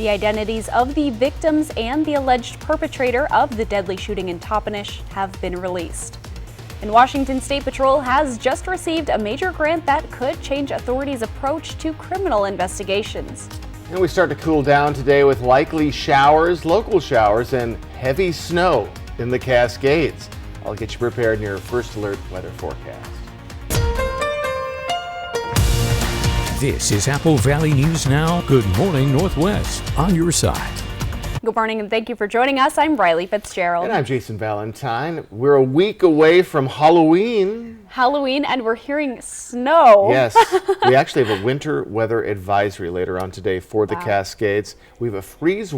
The identities of the victims and the alleged perpetrator of the deadly shooting in Toppenish have been released. And Washington State Patrol has just received a major grant that could change authorities' approach to criminal investigations. And we start to cool down today with likely showers, local showers, and heavy snow in the Cascades. I'll get you prepared in your first alert weather forecast. This is Apple Valley News Now. Good morning, Northwest, on your side. Good morning and thank you for joining us. I'm Riley Fitzgerald. And I'm Jason Valentine. We're a week away from Halloween. And we're hearing snow. Yes, we actually have a winter weather advisory later on today for the Cascades. We have a freeze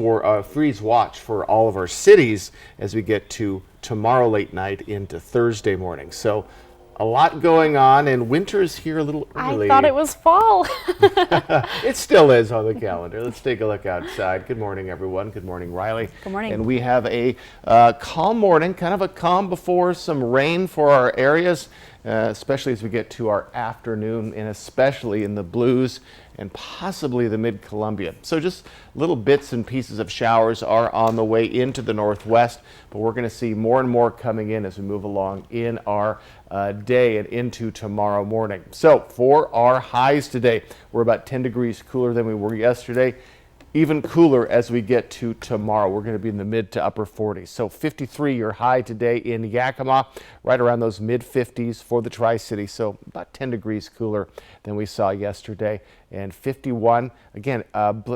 watch for all of our cities as we get to tomorrow late night into Thursday morning. So a lot going on, and winter is here a little early. I thought it was fall. It still is on the calendar. Let's take a look outside. Good morning, everyone. Good morning, Riley. Good morning. And we have a calm morning, kind of a calm before some rain for our areas, especially as we get to our afternoon, and especially in the Blues and possibly the Mid-Columbia. So just little bits and pieces of showers are on the way into the Northwest, but we're going to see more and more coming in as we move along in our day and into tomorrow morning. So for our highs today, we're about 10 degrees cooler than we were yesterday. Even cooler as we get to tomorrow. We're going to be in the mid to upper 40s. So 53 your high today in Yakima, right around those mid 50s for the Tri-City. So about 10 degrees cooler than we saw yesterday. And 51, again,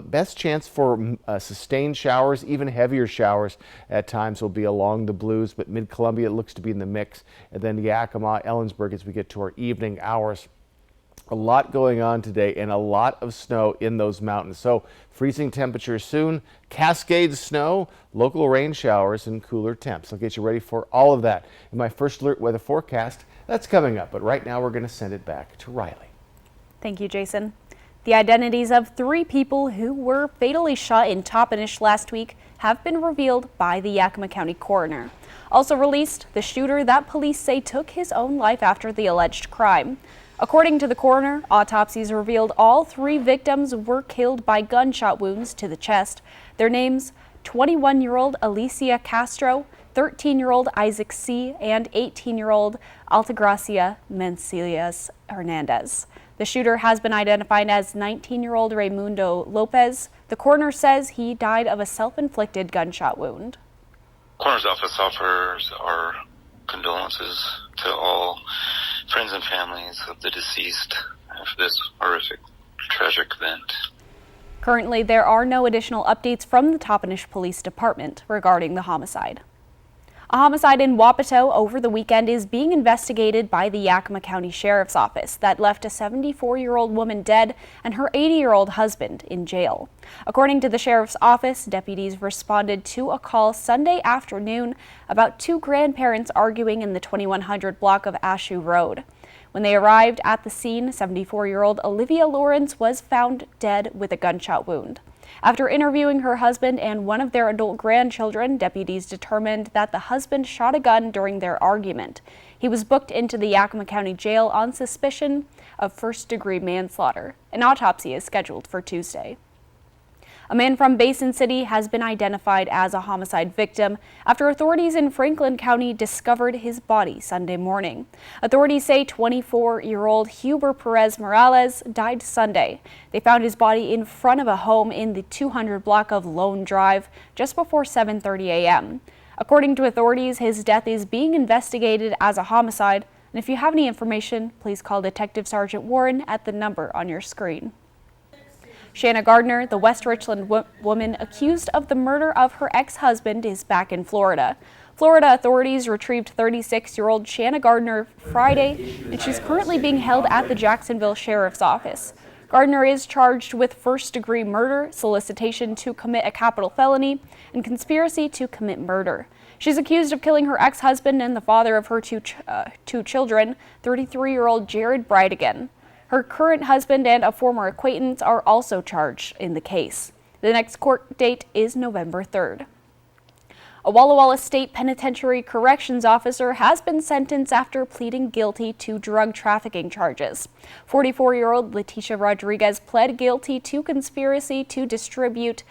best chance for sustained showers, even heavier showers at times will be along the Blues, but Mid-Columbia looks to be in the mix. And then Yakima, Ellensburg as we get to our evening hours. A lot going on today and a lot of snow in those mountains. So freezing temperatures soon, Cascades snow, local rain showers, and cooler temps. I'll get you ready for all of that in my first alert weather forecast. That's coming up, but right now we're going to send it back to Riley. Thank you, Jason. The identities of 3 people who were fatally shot in Toppenish last week have been revealed by the Yakima County coroner. Also released, the shooter that police say took his own life after the alleged crime. According to the coroner, autopsies revealed all 3 victims were killed by gunshot wounds to the chest. Their names, 21-year-old Alicia Castro, 13-year-old Isaac C., and 18-year-old Altagracia Mencilias Hernandez. The shooter has been identified as 19-year-old Raimundo Lopez. The coroner says he died of a self-inflicted gunshot wound. Coroner's office offers our condolences to all friends and families of the deceased after this horrific, tragic event. Currently, there are no additional updates from the Toppenish Police Department regarding the homicide. A homicide in Wapato over the weekend is being investigated by the Yakima County Sheriff's Office that left a 74-year-old woman dead and her 80-year-old husband in jail. According to the Sheriff's Office, deputies responded to a call Sunday afternoon about 2 grandparents arguing in the 2100 block of Ashu Road. When they arrived at the scene, 74-year-old Olivia Lawrence was found dead with a gunshot wound. After interviewing her husband and one of their adult grandchildren, deputies determined that the husband shot a gun during their argument. He was booked into the Yakima County Jail on suspicion of first-degree manslaughter. An autopsy is scheduled for Tuesday. A man from Basin City has been identified as a homicide victim after authorities in Franklin County discovered his body Sunday morning. Authorities say 24-year-old Huber Perez Morales died Sunday. They found his body in front of a home in the 200 block of Lone Drive just before 7:30 a.m. According to authorities, his death is being investigated as a homicide. And if you have any information, please call Detective Sergeant Warren at the number on your screen. Shanna Gardner, the West Richland woman accused of the murder of her ex-husband, is back in Florida. Florida authorities retrieved 36-year-old Shanna Gardner Friday, and she's currently being held at the Jacksonville Sheriff's Office. Gardner is charged with first-degree murder, solicitation to commit a capital felony, and conspiracy to commit murder. She's accused of killing her ex-husband and the father of her two children, 33-year-old Jared Bridegan. Her current husband and a former acquaintance are also charged in the case. The next court date is November 3rd. A Walla Walla State Penitentiary corrections officer has been sentenced after pleading guilty to drug trafficking charges. 44-year-old Leticia Rodriguez pled guilty to conspiracy to distribute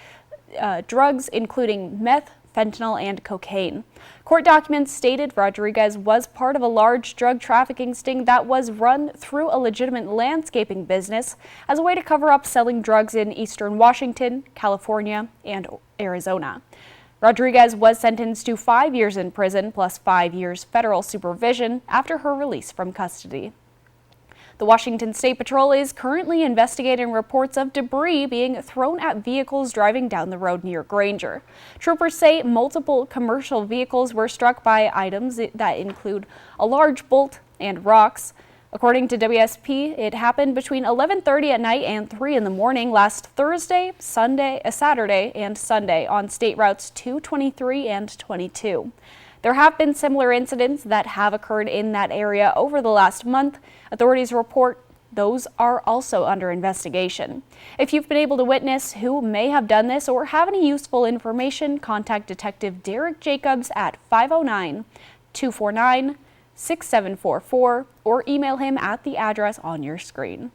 drugs, including meth, fentanyl, and cocaine. Court documents stated Rodriguez was part of a large drug trafficking sting that was run through a legitimate landscaping business as a way to cover up selling drugs in eastern Washington, California, and Arizona. Rodriguez was sentenced to 5 years in prison plus 5 years federal supervision after her release from custody. The Washington State Patrol is currently investigating reports of debris being thrown at vehicles driving down the road near Granger. Troopers say multiple commercial vehicles were struck by items that include a large bolt and rocks. According to WSP, it happened between 11:30 at night and 3 in the morning last Thursday, Saturday, and Sunday on State Routes 223 and 22. There have been similar incidents that have occurred in that area over the last month. Authorities report those are also under investigation. If you've been able to witness who may have done this or have any useful information, contact Detective Derek Jacobs at 509-249-6744 or email him at the address on your screen.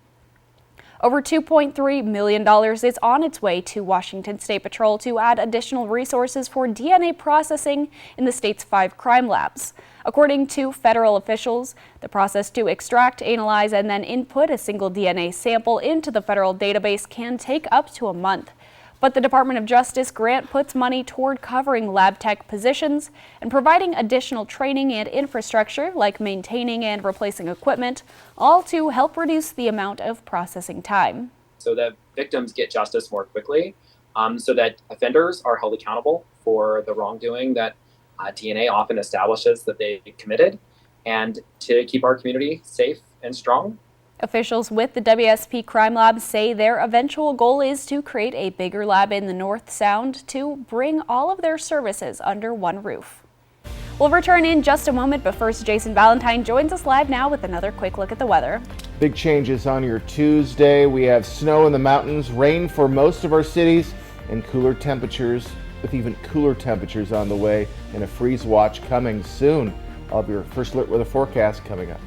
Over $2.3 million is on its way to Washington State Patrol to add additional resources for DNA processing in the state's 5 crime labs. According to federal officials, the process to extract, analyze, and then input a single DNA sample into the federal database can take up to a month. But the Department of Justice grant puts money toward covering lab tech positions and providing additional training and infrastructure like maintaining and replacing equipment, all to help reduce the amount of processing time. So that victims get justice more quickly, so that offenders are held accountable for the wrongdoing that DNA often establishes that they committed, and to keep our community safe and strong. Officials with the WSP Crime Lab say their eventual goal is to create a bigger lab in the North Sound to bring all of their services under one roof. We'll return in just a moment, but first, Jason Valentine joins us live now with another quick look at the weather. Big changes on your Tuesday. We have snow in the mountains, rain for most of our cities, and cooler temperatures, with even cooler temperatures on the way, and a freeze watch coming soon. I'll have your first alert weather forecast coming up.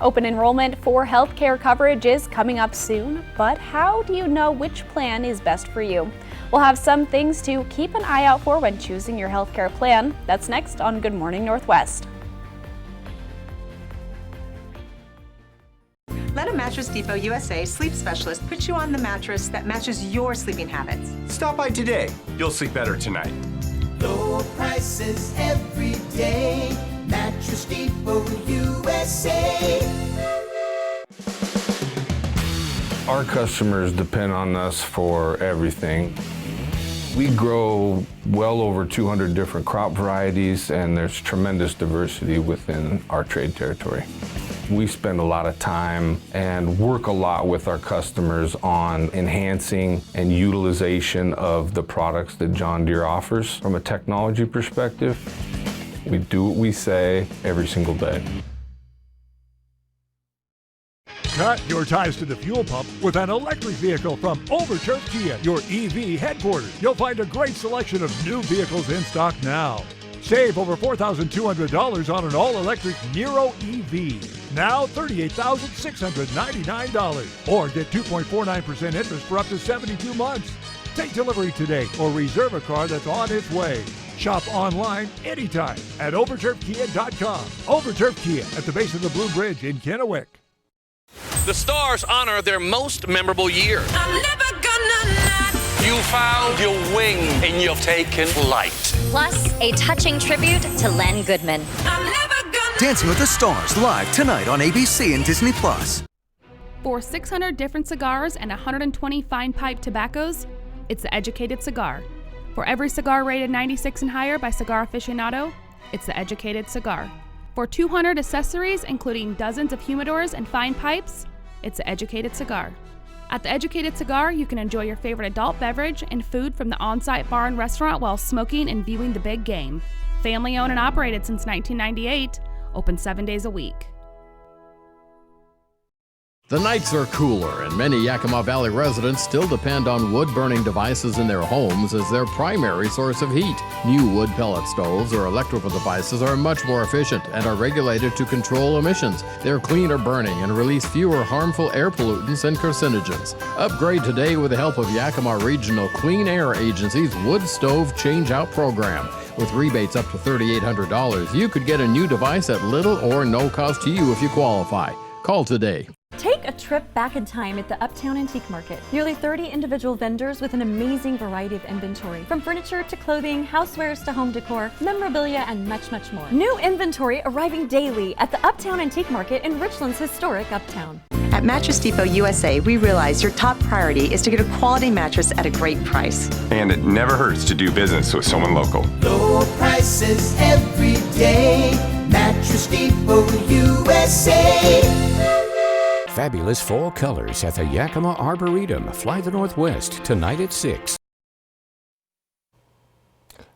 Open enrollment for healthcare coverage is coming up soon, but how do you know which plan is best for you? We'll have some things to keep an eye out for when choosing your healthcare plan. That's next on Good Morning Northwest. Let a Mattress Depot USA sleep specialist put you on the mattress that matches your sleeping habits. Stop by today. You'll sleep better tonight. Low prices every day. Mattress Depot USA. Our customers depend on us for everything. We grow well over 200 different crop varieties, and there's tremendous diversity within our trade territory. We spend a lot of time and work a lot with our customers on enhancing and utilization of the products that John Deere offers. From a technology perspective, we do what we say every single day. Cut your ties to the fuel pump with an electric vehicle from Overturf Kia, your EV headquarters. You'll find a great selection of new vehicles in stock now. Save over $4,200 on an all-electric Nero EV. Now $38,699. Or get 2.49% interest for up to 72 months. Take delivery today or reserve a car that's on its way. Shop online anytime at overturfkia.com. Overturf Kia at the base of the Blue Bridge in Kennewick. The Stars honor their most memorable year. I'm never gonna not. You found your wing and you've taken flight. Plus, a touching tribute to Len Goodman. I'm never gonna Dancing with the Stars live tonight on ABC and Disney+. For 600 different cigars and 120 fine pipe tobaccos, it's The Educated Cigar. For every cigar rated 96 and higher by Cigar Aficionado, it's The Educated Cigar. For 200 accessories, including dozens of humidors and fine pipes, it's The Educated Cigar. At The Educated Cigar, you can enjoy your favorite adult beverage and food from the on-site bar and restaurant while smoking and viewing the big game. Family owned and operated since 1998, open 7 days a week. The nights are cooler, and many Yakima Valley residents still depend on wood-burning devices in their homes as their primary source of heat. New wood pellet stoves or electrical devices are much more efficient and are regulated to control emissions. They're cleaner burning and release fewer harmful air pollutants and carcinogens. Upgrade today with the help of Yakima Regional Clean Air Agency's Wood Stove Change-Out Program. With rebates up to $3,800, you could get a new device at little or no cost to you if you qualify. Call today. Take a trip back in time at the Uptown Antique Market. Nearly 30 individual vendors with an amazing variety of inventory. From furniture to clothing, housewares to home decor, memorabilia, and much, much more. New inventory arriving daily at the Uptown Antique Market in Richland's historic Uptown. At Mattress Depot USA, we realize your top priority is to get a quality mattress at a great price. And it never hurts to do business with someone local. Low prices every day. Mattress Depot USA. Fabulous fall colors at the Yakima Arboretum. Fly the Northwest tonight at 6.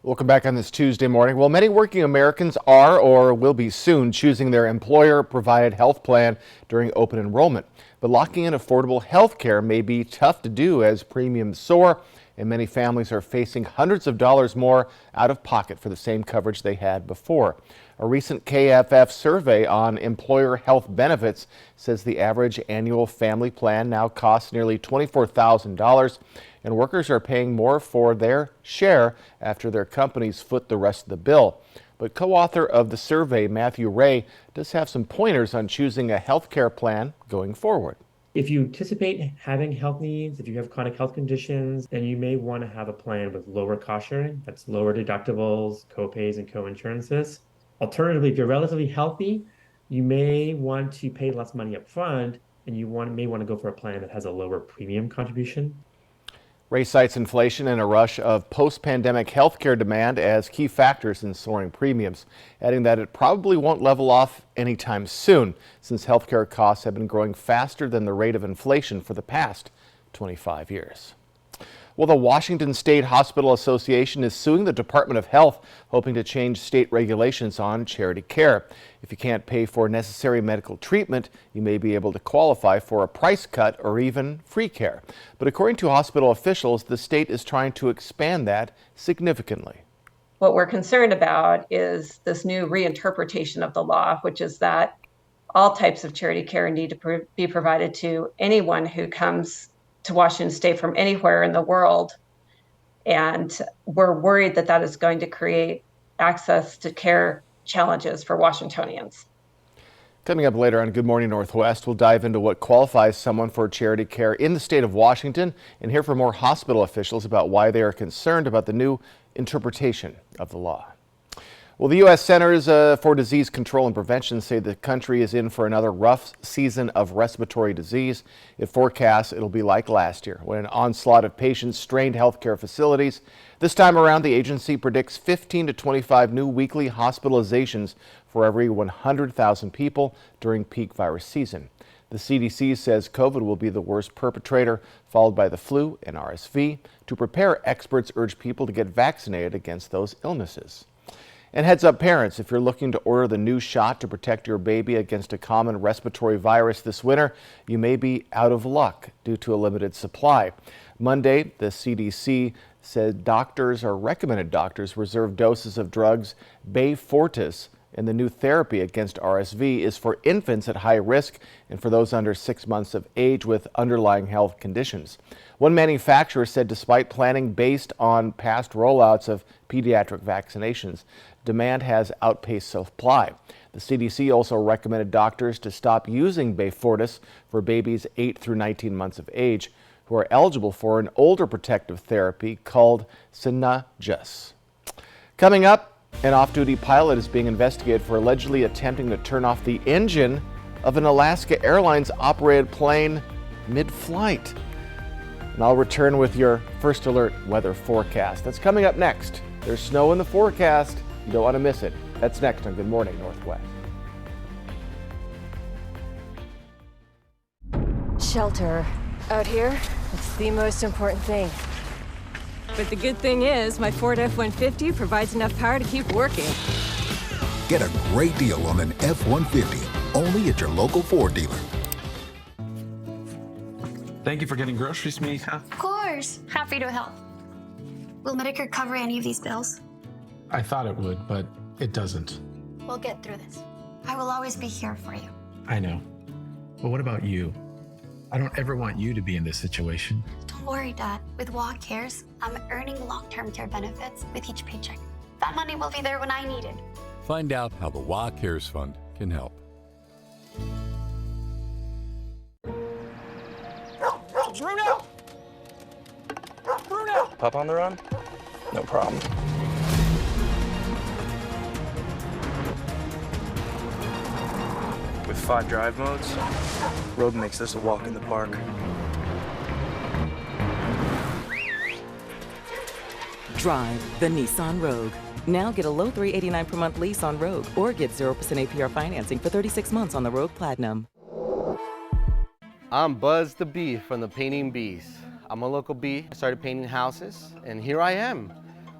Welcome back on this Tuesday morning. Well, many working Americans are or will be soon choosing their employer-provided health plan during open enrollment. But locking in affordable health care may be tough to do as premiums soar, and many families are facing hundreds of dollars more out of pocket for the same coverage they had before. A recent KFF survey on employer health benefits says the average annual family plan now costs nearly $24,000, and workers are paying more for their share after their companies foot the rest of the bill. But co-author of the survey, Matthew Ray, does have some pointers on choosing a health care plan going forward. If you anticipate having health needs, if you have chronic health conditions, then you may want to have a plan with lower cost sharing. That's lower deductibles, co-pays, and co-insurances. Alternatively, if you're relatively healthy, you may want to pay less money up front, and you may want to go for a plan that has a lower premium contribution. Ray cites inflation and a rush of post-pandemic healthcare demand as key factors in soaring premiums, adding that it probably won't level off anytime soon, since healthcare costs have been growing faster than the rate of inflation for the past 25 years. Well, the Washington State Hospital Association is suing the Department of Health, hoping to change state regulations on charity care. If you can't pay for necessary medical treatment, you may be able to qualify for a price cut or even free care. But according to hospital officials, the state is trying to expand that significantly. What we're concerned about is this new reinterpretation of the law, which is that all types of charity care need to be provided to anyone who comes to Washington State from anywhere in the world. And we're worried that that is going to create access to care challenges for Washingtonians. Coming up later on Good Morning Northwest, we'll dive into what qualifies someone for charity care in the state of Washington and hear from more hospital officials about why they are concerned about the new interpretation of the law. Well, the U.S. Centers for Disease Control and Prevention say the country is in for another rough season of respiratory disease. It forecasts it'll be like last year, when an onslaught of patients strained healthcare facilities. This time around, the agency predicts 15 to 25 new weekly hospitalizations for every 100,000 people during peak virus season. The CDC says COVID will be the worst perpetrator, followed by the flu and RSV. To prepare, experts urge people to get vaccinated against those illnesses. And heads up parents, if you're looking to order the new shot to protect your baby against a common respiratory virus this winter, you may be out of luck due to a limited supply. Monday, the CDC said recommended doctors reserve doses of drugs Beyfortus, and the new therapy against RSV is for infants at high risk and for those under 6 months of age with underlying health conditions. One manufacturer said despite planning based on past rollouts of pediatric vaccinations, demand has outpaced supply. The CDC also recommended doctors to stop using Beyfortus for babies 8 through 19 months of age who are eligible for an older protective therapy called Synagis. Coming up, an off-duty pilot is being investigated for allegedly attempting to turn off the engine of an Alaska Airlines operated plane mid-flight. And I'll return with your first alert weather forecast. That's coming up next. There's snow in the forecast. You don't want to miss it. That's next on Good Morning Northwest. Shelter. Out here, it's the most important thing. But the good thing is, my Ford F-150 provides enough power to keep working. Get a great deal on an F-150, only at your local Ford dealer. Thank you for getting groceries, Mija. Of course. Happy to help. Will Medicare cover any of these bills? I thought it would, but it doesn't. We'll get through this. I will always be here for you. I know. But what about you? I don't ever want you to be in this situation. Don't worry, Dad. With WA Cares, I'm earning long-term care benefits with each paycheck. That money will be there when I need it. Find out how the WA Cares Fund can help. Bruno! Bruno! Pup on the run? No problem. With 5 drive modes, Rogue makes this a walk in the park. Drive the Nissan Rogue. Now get a low $389 per month lease on Rogue or get 0% APR financing for 36 months on the Rogue Platinum. I'm Buzz the Bee from the Painting Bees. I'm a local bee. I started painting houses, and here I am.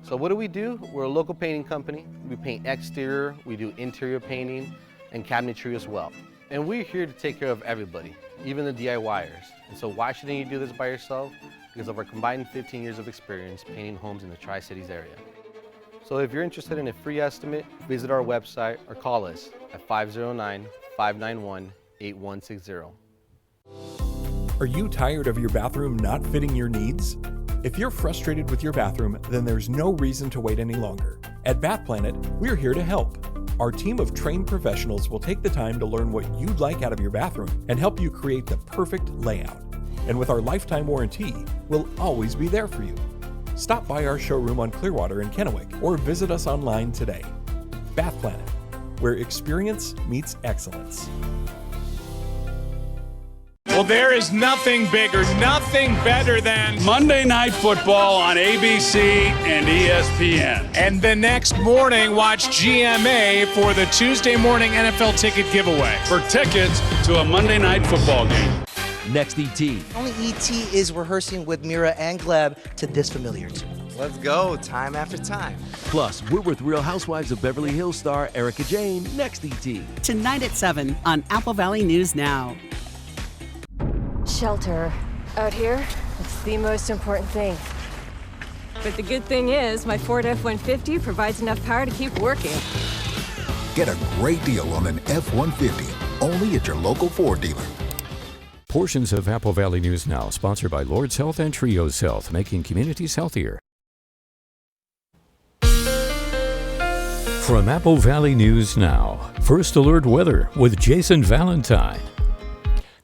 So what do? We're a local painting company. We paint exterior, we do interior painting, and cabinetry as well. And we're here to take care of everybody, even the DIYers. And so why shouldn't you do this by yourself? Because of our combined 15 years of experience painting homes in the Tri-Cities area. So if you're interested in a free estimate, visit our website or call us at 509-591-8160. Are you tired of your bathroom not fitting your needs? If you're frustrated with your bathroom, then there's no reason to wait any longer. At Bath Planet, we're here to help. Our team of trained professionals will take the time to learn what you'd like out of your bathroom and help you create the perfect layout. And with our lifetime warranty, we'll always be there for you. Stop by our showroom on Clearwater in Kennewick or visit us online today. Bath Planet, where experience meets excellence. Well, there is nothing bigger, nothing better than Monday Night Football on ABC and ESPN. And the next morning, watch GMA for the Tuesday morning NFL ticket giveaway. For tickets to a Monday Night Football game. Next ET. Only ET is rehearsing with Mira and Gleb to this familiar tune. Let's go, time after time. Plus, we're with Real Housewives of Beverly Hills star Erica Jane. Next ET. Tonight at 7 on Apple Valley News Now. Shelter. Out here, it's the most important thing. But the good thing is, my Ford F-150 provides enough power to keep working. Get a great deal on an F-150, only at your local Ford dealer. Portions of Apple Valley News Now, sponsored by Lord's Health and Trios Health, making communities healthier. From Apple Valley News Now, First Alert Weather with Jason Valentine.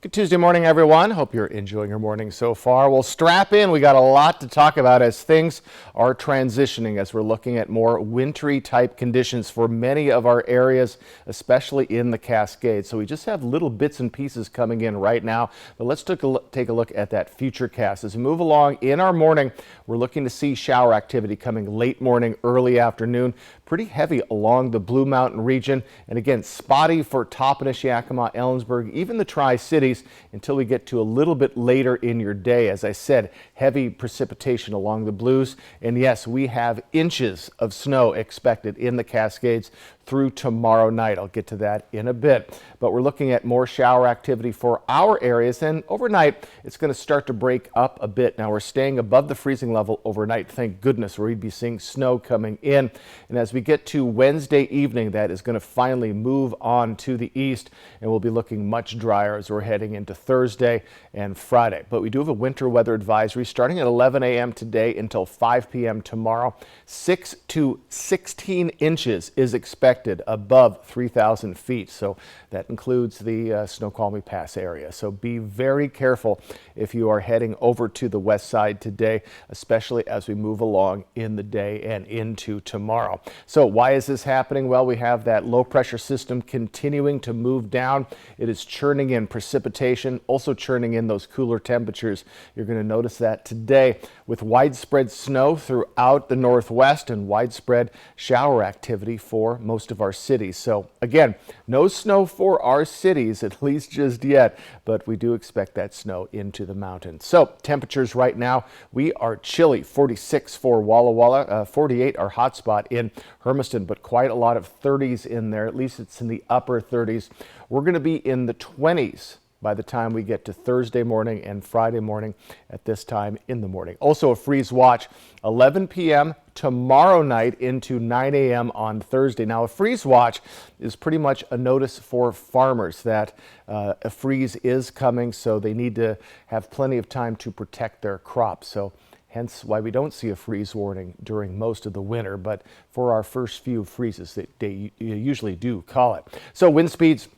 Good Tuesday morning, everyone. Hope you're enjoying your morning so far. Well, strap in. We got a lot to talk about as things are transitioning, as we're looking at more wintry type conditions for many of our areas, especially in the Cascades. So we just have little bits and pieces coming in right now. But let's take a look at that futurecast. As we move along in our morning, we're looking to see shower activity coming late morning, early afternoon. Pretty heavy along the Blue Mountain region. And again, spotty for Toppenish, Yakima, Ellensburg, even the Tri-Cities until we get to a little bit later in your day. As I said, heavy precipitation along the Blues. And yes, we have inches of snow expected in the Cascades through tomorrow night. I'll get to that in a bit. But we're looking at more shower activity for our areas, and overnight it's going to start to break up a bit. Now we're staying above the freezing level overnight, thank goodness, where we'd be seeing snow coming in. And as we get to Wednesday evening, that is going to finally move on to the east, and we'll be looking much drier as we're heading into Thursday and Friday. But we do have a winter weather advisory starting at 11 a.m. today until 5 p.m. tomorrow. 6 to 16 inches is expected above 3,000 feet. So that includes the Snoqualmie Pass area. So be very careful if you are heading over to the west side today, especially as we move along in the day and into tomorrow. So why is this happening? Well, we have that low pressure system continuing to move down. It is churning in precipitation, also churning in those cooler temperatures. You're going to notice that today with widespread snow throughout the northwest and widespread shower activity for most of our cities. So again, no snow for our cities, at least just yet, but we do expect that snow into the mountains. So temperatures right now, we are chilly, 46 for Walla Walla, 48 our hot spot in Hermiston, but quite a lot of 30s in there. At least it's in the upper 30s. We're going to be in the 20s by the time we get to Thursday morning and Friday morning at this time in the morning. Also a freeze watch 11 p.m. tomorrow night into 9 a.m. on Thursday. Now a freeze watch is pretty much a notice for farmers that a freeze is coming, so they need to have plenty of time to protect their crops. So hence why we don't see a freeze warning during most of the winter, but for our first few freezes, they usually do call it. So wind speeds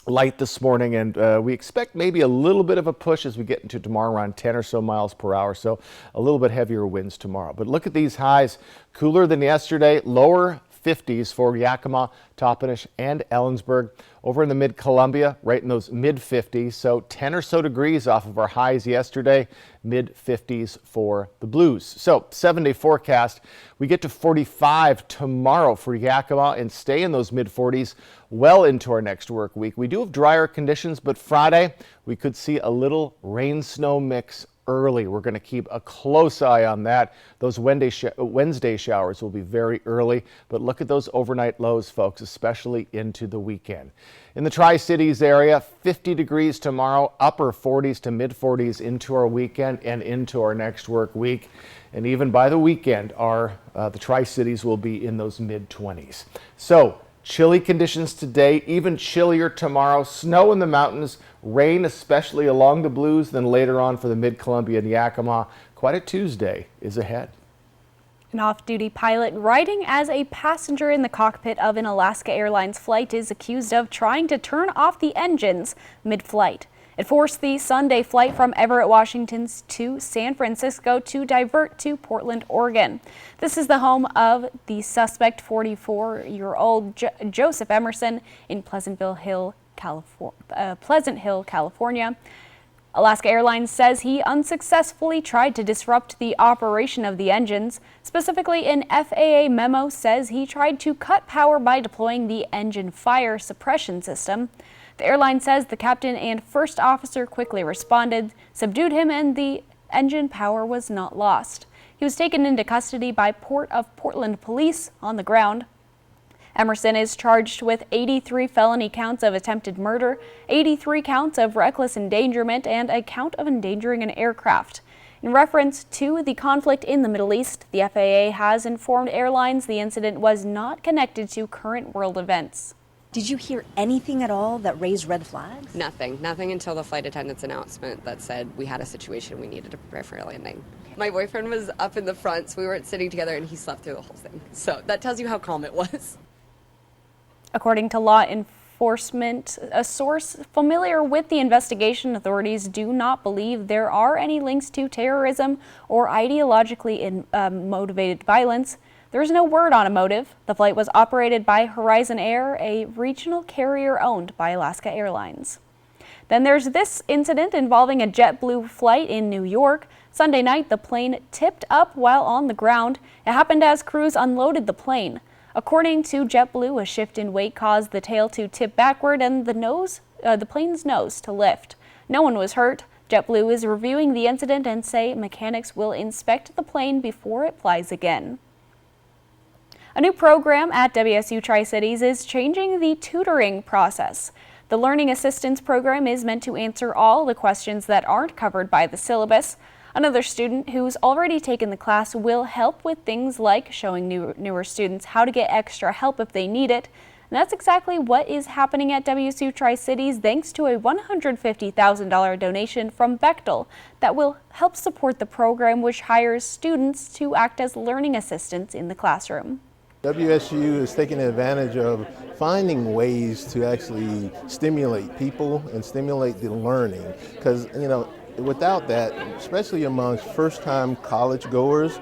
light this morning, and we expect maybe a little bit of a push as we get into tomorrow, around 10 or so miles per hour. So a little bit heavier winds tomorrow. But look at these highs, cooler than yesterday, lower 50s for Yakima, Toppenish, and Ellensburg. Over in the mid-Columbia, right in those mid-50s, so 10 or so degrees off of our highs yesterday, mid-50s for the Blues. So 7-day forecast, we get to 45 tomorrow for Yakima and stay in those mid-40s well into our next work week. We do have drier conditions, but Friday we could see a little rain-snow mix early. We're going to keep a close eye on that. Those Wednesday showers will be very early, but look at those overnight lows, folks, especially into the weekend. In the Tri-Cities area, 50 degrees tomorrow, upper 40s to mid 40s into our weekend and into our next work week. And even by the weekend, the Tri-Cities will be in those mid 20s. So chilly conditions today, even chillier tomorrow. Snow in the mountains, rain especially along the Blues, then later on for the mid-Columbia and Yakima. Quite a Tuesday is ahead. An off-duty pilot riding as a passenger in the cockpit of an Alaska Airlines flight is accused of trying to turn off the engines mid-flight. It forced the Sunday flight from Everett, Washington to San Francisco to divert to Portland, Oregon. This is the home of the suspect, 44-year-old Joseph Emerson, in Pleasant Hill, California. Alaska Airlines says he unsuccessfully tried to disrupt the operation of the engines. Specifically, an FAA memo says he tried to cut power by deploying the engine fire suppression system. The airline says the captain and first officer quickly responded, subdued him, and the engine power was not lost. He was taken into custody by Port of Portland police on the ground. Emerson is charged with 83 felony counts of attempted murder, 83 counts of reckless endangerment, and a count of endangering an aircraft. In reference to the conflict in the Middle East, the FAA has informed airlines the incident was not connected to current world events. Did you hear anything at all that raised red flags? Nothing until the flight attendant's announcement that said we had a situation, we needed to prepare for a landing. My boyfriend was up in the front, so we weren't sitting together, and he slept through the whole thing. So that tells you how calm it was. According to law enforcement, a source familiar with the investigation, authorities do not believe there are any links to terrorism or ideologically motivated violence. There is no word on a motive. The flight was operated by Horizon Air, a regional carrier owned by Alaska Airlines. Then there's this incident involving a JetBlue flight in New York. Sunday night, the plane tipped up while on the ground. It happened as crews unloaded the plane. According to JetBlue, a shift in weight caused the tail to tip backward and the plane's nose to lift. No one was hurt. JetBlue is reviewing the incident and say mechanics will inspect the plane before it flies again. A new program at WSU Tri-Cities is changing the tutoring process. The Learning Assistance Program is meant to answer all the questions that aren't covered by the syllabus. Another student who's already taken the class will help with things like showing newer students how to get extra help if they need it. And that's exactly what is happening at WSU Tri-Cities thanks to a $150,000 donation from Bechtel that will help support the program, which hires students to act as learning assistants in the classroom. WSU is taking advantage of finding ways to actually stimulate people and stimulate the learning, because without that, especially amongst first-time college goers,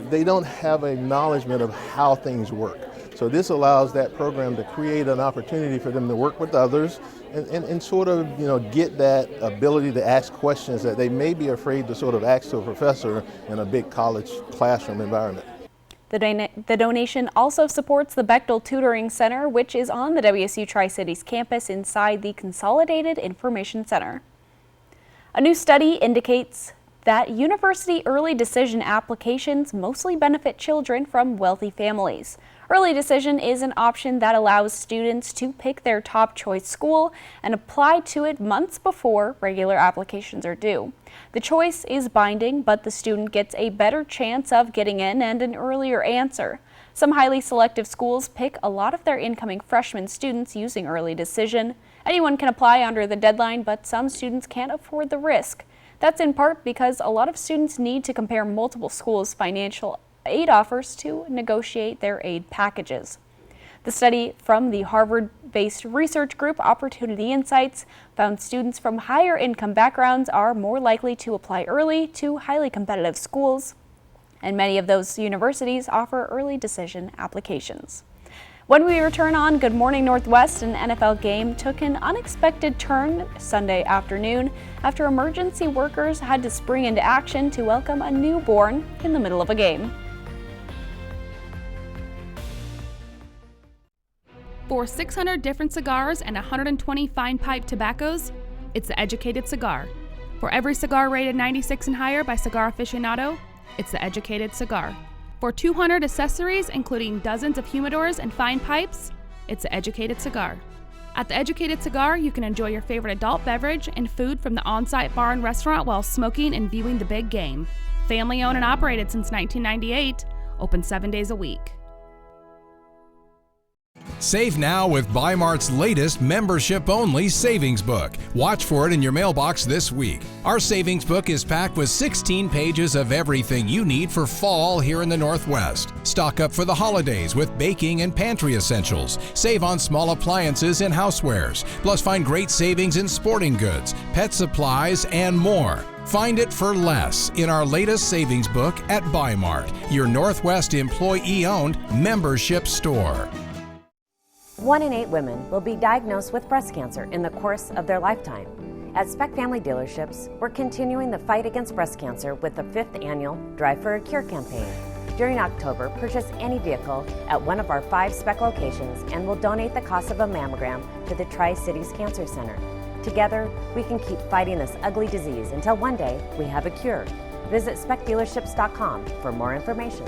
they don't have a acknowledgement of how things work. So this allows that program to create an opportunity for them to work with others and sort of get that ability to ask questions that they may be afraid to sort of ask to a professor in a big college classroom environment. The donation also supports the Bechtel Tutoring Center, which is on the WSU Tri-Cities campus inside the Consolidated Information Center. A new study indicates that university early decision applications mostly benefit children from wealthy families. Early decision is an option that allows students to pick their top choice school and apply to it months before regular applications are due. The choice is binding, but the student gets a better chance of getting in and an earlier answer. Some highly selective schools pick a lot of their incoming freshman students using early decision. Anyone can apply under the deadline, but some students can't afford the risk. That's in part because a lot of students need to compare multiple schools' financial aid offers to negotiate their aid packages. The study from the Harvard-based research group Opportunity Insights found students from higher income backgrounds are more likely to apply early to highly competitive schools, and many of those universities offer early decision applications. When we return on Good Morning Northwest, an NFL game took an unexpected turn Sunday afternoon after emergency workers had to spring into action to welcome a newborn in the middle of a game. For 600 different cigars and 120 fine pipe tobaccos, it's the Educated Cigar. For every cigar rated 96 and higher by Cigar Aficionado, it's the Educated Cigar. For 200 accessories, including dozens of humidors and fine pipes, it's the Educated Cigar. At the Educated Cigar, you can enjoy your favorite adult beverage and food from the on-site bar and restaurant while smoking and viewing the big game. Family owned and operated since 1998, open 7 days a week. Save now with Bi-Mart's latest membership-only savings book. Watch for it in your mailbox this week. Our savings book is packed with 16 pages of everything you need for fall here in the Northwest. Stock up for the holidays with baking and pantry essentials. Save on small appliances and housewares. Plus find great savings in sporting goods, pet supplies, and more. Find it for less in our latest savings book at Bi-Mart, your Northwest employee-owned membership store. 1 in 8 women will be diagnosed with breast cancer in the course of their lifetime. At Speck Family Dealerships, we're continuing the fight against breast cancer with the 5th annual Drive for a Cure campaign. During October, purchase any vehicle at one of our 5 Speck locations and we'll donate the cost of a mammogram to the Tri-Cities Cancer Center. Together, we can keep fighting this ugly disease until one day we have a cure. Visit SpeckDealerships.com for more information.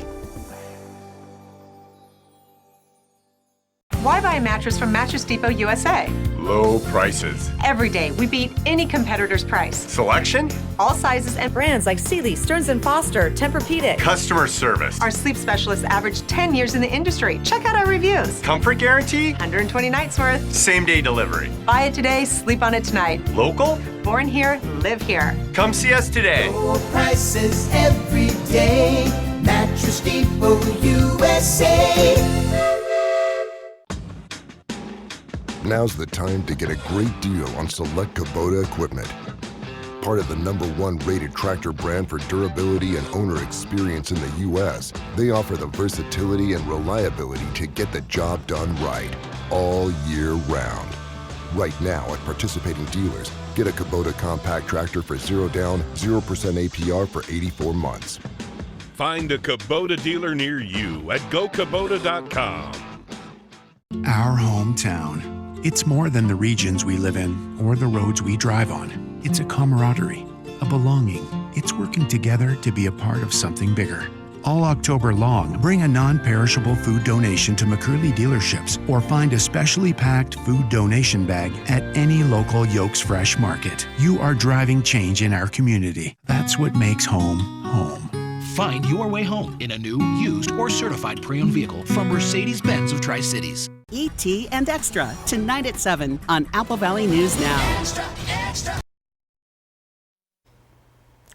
Why buy a mattress from Mattress Depot USA? Low prices. Every day, we beat any competitor's price. Selection? All sizes and brands like Sealy, Stearns & Foster, Tempur-Pedic. Customer service. Our sleep specialists average 10 years in the industry. Check out our reviews. Comfort guarantee? 120 nights worth. Same day delivery. Buy it today, sleep on it tonight. Local? Born here, live here. Come see us today. Low prices every day. Mattress Depot USA. Now's the time to get a great deal on select Kubota equipment. Part of the #1 rated tractor brand for durability and owner experience in the U.S., they offer the versatility and reliability to get the job done right, all year round. Right now at participating dealers, get a Kubota compact tractor for 0 down, 0% APR for 84 months. Find a Kubota dealer near you at GoKubota.com. Our hometown. It's more than the regions we live in or the roads we drive on. It's a camaraderie, a belonging. It's working together to be a part of something bigger. All October long, bring a non-perishable food donation to McCurley dealerships or find a specially packed food donation bag at any local Yolks Fresh market. You are driving change in our community. That's what makes home, home. Find your way home in a new, used, or certified pre-owned vehicle from Mercedes-Benz of Tri-Cities. E.T. and Extra, tonight at 7 on Apple Valley News Now. Extra, extra.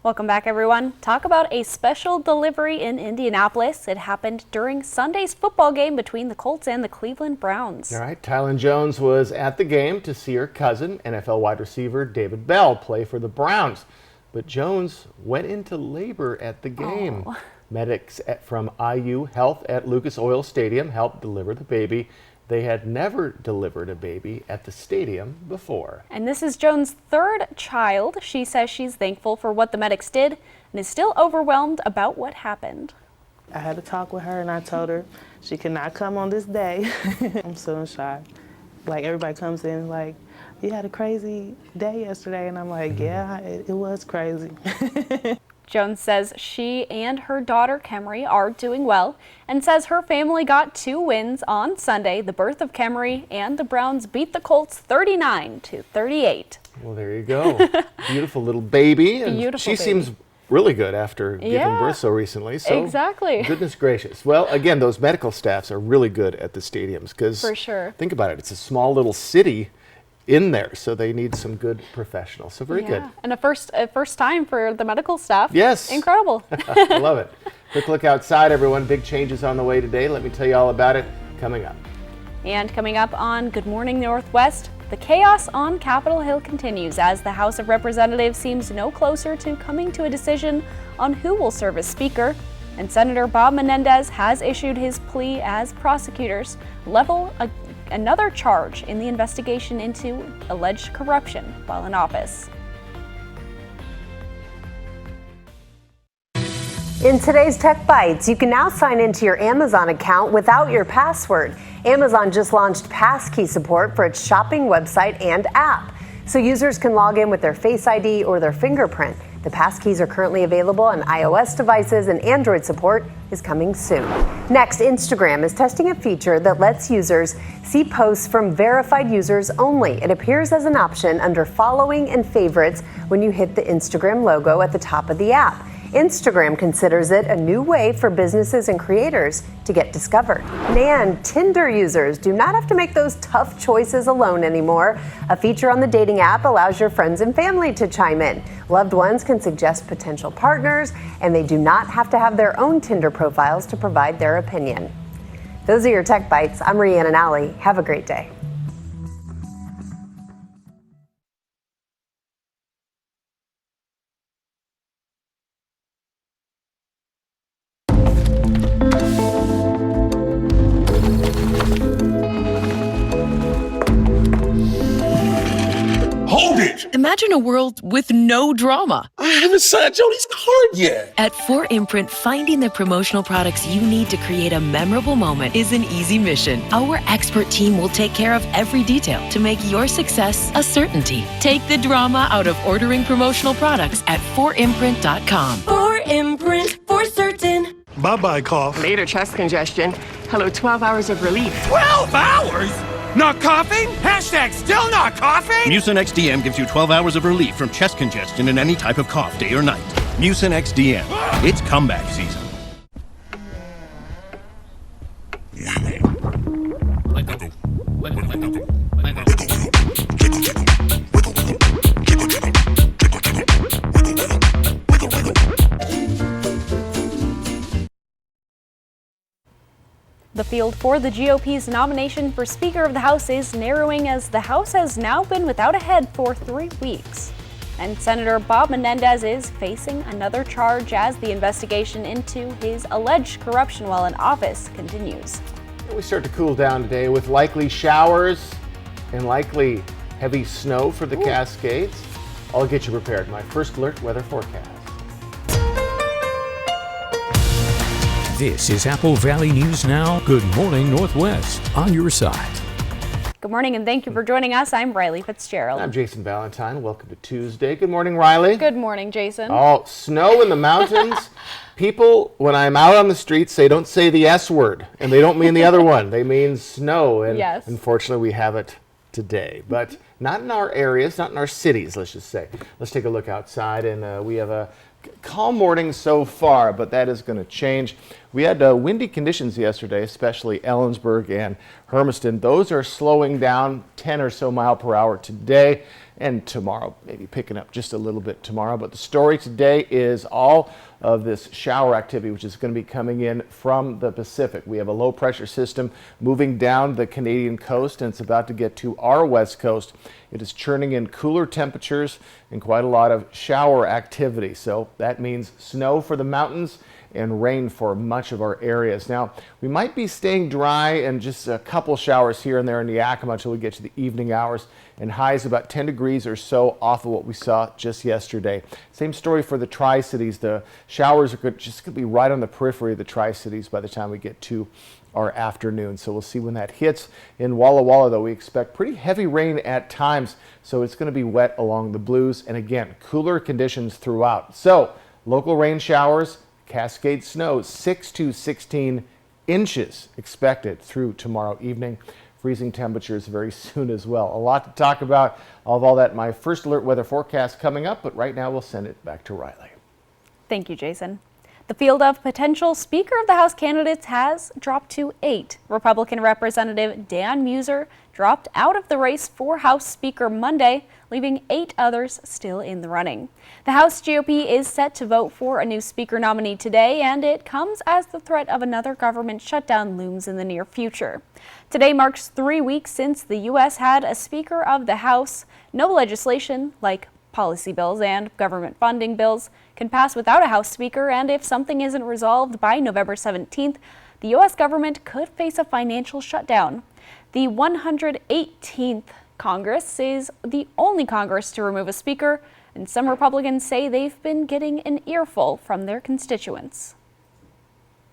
Welcome back, everyone. Talk about a special delivery in Indianapolis. It happened during Sunday's football game between the Colts and the Cleveland Browns. All right, Tylen Jones was at the game to see her cousin, NFL wide receiver David Bell, play for the Browns. But Jones went into labor at the game. Oh. Medics from IU Health at Lucas Oil Stadium helped deliver the baby. They had never delivered a baby at the stadium before. And this is Jones' 3rd child. She says she's thankful for what the medics did and is still overwhelmed about what happened. I had a talk with her and I told her she could not come on this day. I'm so shy. Like, everybody comes in like, you had a crazy day yesterday, and I'm like, yeah, it was crazy. Jones says she and her daughter Kemry are doing well and says her family got 2 wins on Sunday, the birth of Kemry, and the Browns beat the Colts 39-38. Well, there you go. Beautiful little baby. And Beautiful she baby. seems really good after giving birth so recently. So exactly. Goodness gracious. Well, again, those medical staffs are really good at the stadiums because For sure. think about it. It's a small little city in there, so they need some good professionals. So very good. And a first time for the medical staff. Yes. Incredible. I love it. Quick look outside, everyone. Big changes on the way today. Let me tell you all about it coming up. And coming up on Good Morning Northwest, the chaos on Capitol Hill continues as the House of Representatives seems no closer to coming to a decision on who will serve as Speaker. And Senator Bob Menendez has issued his plea as prosecutors level another charge in the investigation into alleged corruption while in office. In today's Tech Bites, you can now sign into your Amazon account without your password. Amazon just launched passkey support for its shopping website and app, so users can log in with their Face ID or their fingerprint. The passkeys are currently available on iOS devices, and Android support is coming soon. Next, Instagram is testing a feature that lets users see posts from verified users only. It appears as an option under Following and Favorites when you hit the Instagram logo at the top of the app. Instagram considers it a new way for businesses and creators to get discovered. And Tinder users do not have to make those tough choices alone anymore. A feature on the dating app allows your friends and family to chime in. Loved ones can suggest potential partners, and they do not have to have their own Tinder profiles to provide their opinion. Those are your Tech Bites. I'm Rhiannon Alley. Have a great day. Hold it! Imagine a world with no drama. I haven't signed Jody's card yet. At 4imprint, finding the promotional products you need to create a memorable moment is an easy mission. Our expert team will take care of every detail to make your success a certainty. Take the drama out of ordering promotional products at 4imprint.com. 4imprint, for certain. Bye-bye, cough. Later chest congestion. Hello, 12 hours of relief. 12 hours? Not coughing? Hashtag still not coughing? Mucinex DM gives you 12 hours of relief from chest congestion and any type of cough, day or night. Mucinex DM. It's comeback season. The field for the GOP's nomination for Speaker of the House is narrowing as the House has now been without a head for 3 weeks. And Senator Bob Menendez is facing another charge as the investigation into his alleged corruption while in office continues. We start to cool down today with likely showers and likely heavy snow for the Cascades. I'll get you prepared. My first alert weather forecast. This is Apple Valley News Now. Good morning, Northwest. On your side. Good morning and thank you for joining us. I'm Riley Fitzgerald. I'm Jason Valentine. Welcome to Tuesday. Good morning, Riley. Good morning, Jason. Oh, snow in the mountains. People, when I'm out on the streets, they don't say the S word, and they don't mean the other one. They mean snow, and yes. Unfortunately, we have it today. But not in our areas, not in our cities, let's just say. Let's take a look outside, and we have a calm morning so far, but that is going to change. We had windy conditions yesterday, especially Ellensburg and Hermiston. Those are slowing down 10 or so mile per hour today, and tomorrow, maybe picking up just a little bit tomorrow. But the story today is all of this shower activity, which is going to be coming in from the Pacific. We have a low pressure system moving down the Canadian coast, and it's about to get to our west coast. It is churning in cooler temperatures and quite a lot of shower activity. So that means snow for the mountains and rain for much of our areas. Now, we might be staying dry and just a couple showers here and there in Yakima until we get to the evening hours, and highs about 10 degrees or so off of what we saw just yesterday. Same story for the Tri-Cities. The showers are just going to be right on the periphery of the Tri-Cities by the time we get to our afternoon. So we'll see when that hits. In Walla Walla, though, we expect pretty heavy rain at times, so it's going to be wet along the Blues, and again, cooler conditions throughout. So Local rain showers, Cascade snow, 6 to 16 inches expected through tomorrow evening. Freezing temperatures very soon as well. A lot to talk about. I'll have all that in my first alert weather forecast coming up, but right now we'll send it back to Riley. Thank you, Jason. The field of potential Speaker of the House candidates has dropped to 8. Republican Representative Dan Muser dropped out of the race for House Speaker Monday, leaving 8 others still in the running. The House GOP is set to vote for a new Speaker nominee today, and it comes as the threat of another government shutdown looms in the near future. Today marks 3 weeks since the U.S. had a Speaker of the House. No legislation, like policy bills and government funding bills, can pass without a House Speaker, and if something isn't resolved by November 17th, the U.S. government could face a financial shutdown. The 118th Congress is the only Congress to remove a Speaker, and some Republicans say they've been getting an earful from their constituents.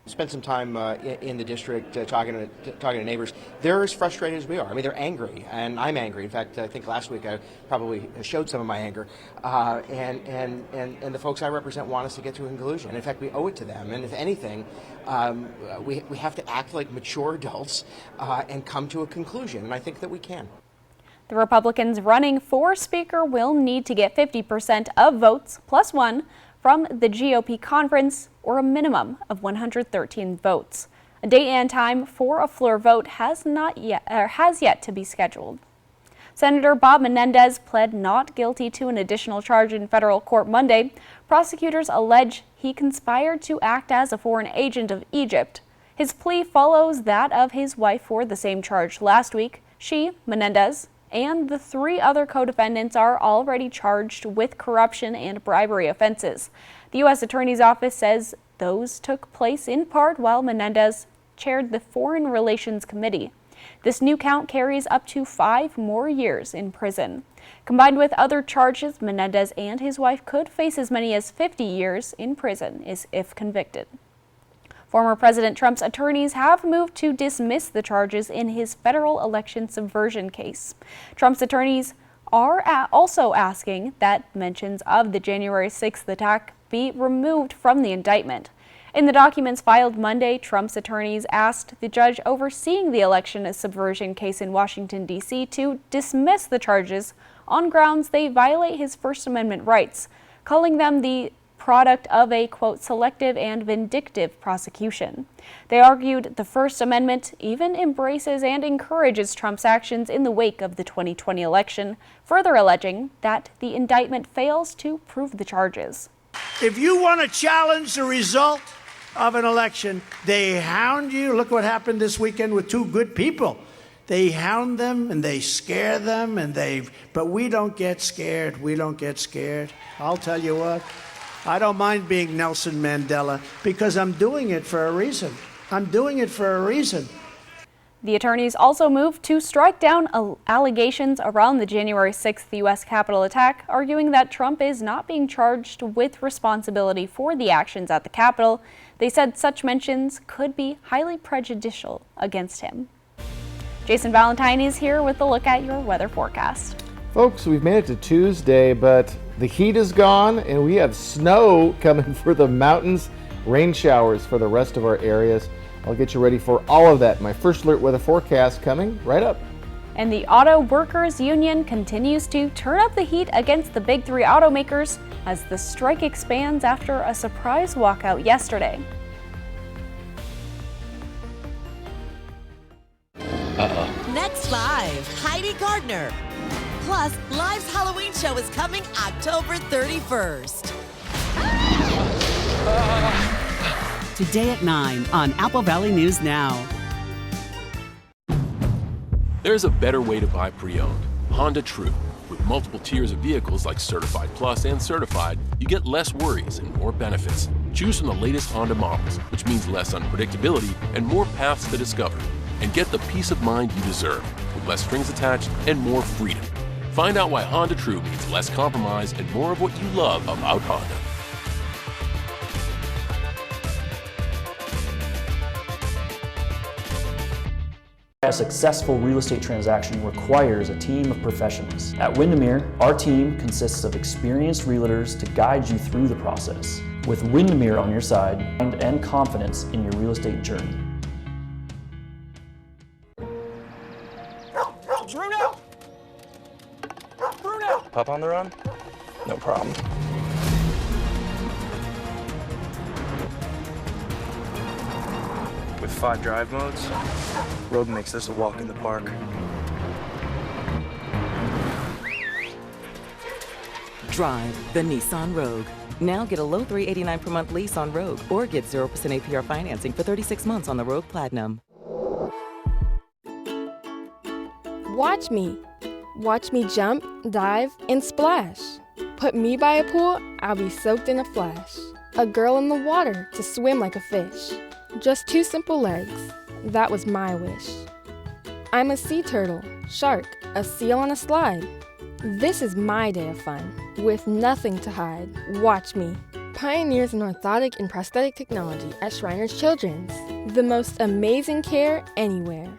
Spent some time in the district talking to neighbors. They're as frustrated as we are. I mean, they're angry, and I'm angry. In fact, I think last week I probably showed some of my anger. And the folks I represent want us to get to a conclusion. In fact, we owe it to them. And if anything, we have to act like mature adults and come to a conclusion. And I think that we can. The Republicans running for Speaker will need to get 50% of votes plus one from the GOP conference, or a minimum of 113 votes. A date and time for a floor vote has yet to be scheduled. Senator Bob Menendez pled not guilty to an additional charge in federal court Monday. Prosecutors allege he conspired to act as a foreign agent of Egypt. His plea follows that of his wife for the same charge last week. She, Menendez, and the 3 other co-defendants are already charged with corruption and bribery offenses. The U.S. Attorney's Office says those took place in part while Menendez chaired the Foreign Relations Committee. This new count carries up to 5 more years in prison. Combined with other charges, Menendez and his wife could face as many as 50 years in prison if convicted. Former President Trump's attorneys have moved to dismiss the charges in his federal election subversion case. Trump's attorneys are also asking that mentions of the January 6th attack be removed from the indictment. In the documents filed Monday, Trump's attorneys asked the judge overseeing the election subversion case in Washington, D.C. to dismiss the charges on grounds they violate his First Amendment rights, calling them the product of a, quote, selective and vindictive prosecution. They argued the First Amendment even embraces and encourages Trump's actions in the wake of the 2020 election, further alleging that the indictment fails to prove the charges. If you want to challenge the result of an election, they hound you. Look what happened this weekend with 2 good people. They hound them and they scare them but we don't get scared. We don't get scared. I'll tell you what. I don't mind being Nelson Mandela because I'm doing it for a reason. I'm doing it for a reason. The attorneys also moved to strike down allegations around the January 6th U.S. Capitol attack, arguing that Trump is not being charged with responsibility for the actions at the Capitol. They said such mentions could be highly prejudicial against him. Jason Valentine is here with a look at your weather forecast. Folks, we've made it to Tuesday, but the heat is gone and we have snow coming for the mountains, rain showers for the rest of our areas. I'll get you ready for all of that. My first alert weather forecast coming right up. And the Auto Workers Union continues to turn up the heat against the big 3 automakers as the strike expands after a surprise walkout yesterday. Next Live, Heidi Gardner. Plus, Live's Halloween show is coming October 31st. Today at 9 on Apple Valley News Now. There's a better way to buy pre-owned. Honda True. With multiple tiers of vehicles like Certified Plus and Certified, you get less worries and more benefits. Choose from the latest Honda models, which means less unpredictability and more paths to discover. And get the peace of mind you deserve, with less strings attached and more freedom. Find out why Honda True means less compromise and more of what you love about Honda. A successful real estate transaction requires a team of professionals. At Windermere, our team consists of experienced realtors to guide you through the process. With Windermere on your side and confidence in your real estate journey. Bruno! Bruno! Pup on the run? No problem. With 5 drive modes, Rogue makes this a walk in the park. Drive the Nissan Rogue. Now get a low $389 per month lease on Rogue or get 0% APR financing for 36 months on the Rogue Platinum. Watch me. Watch me jump, dive, and splash. Put me by a pool, I'll be soaked in a flash. A girl in the water to swim like a fish. Just 2 simple legs. That was my wish. I'm a sea turtle, shark, a seal on a slide. This is my day of fun, with nothing to hide. Watch me. Pioneers in orthotic and prosthetic technology at Shriners Children's. The most amazing care anywhere.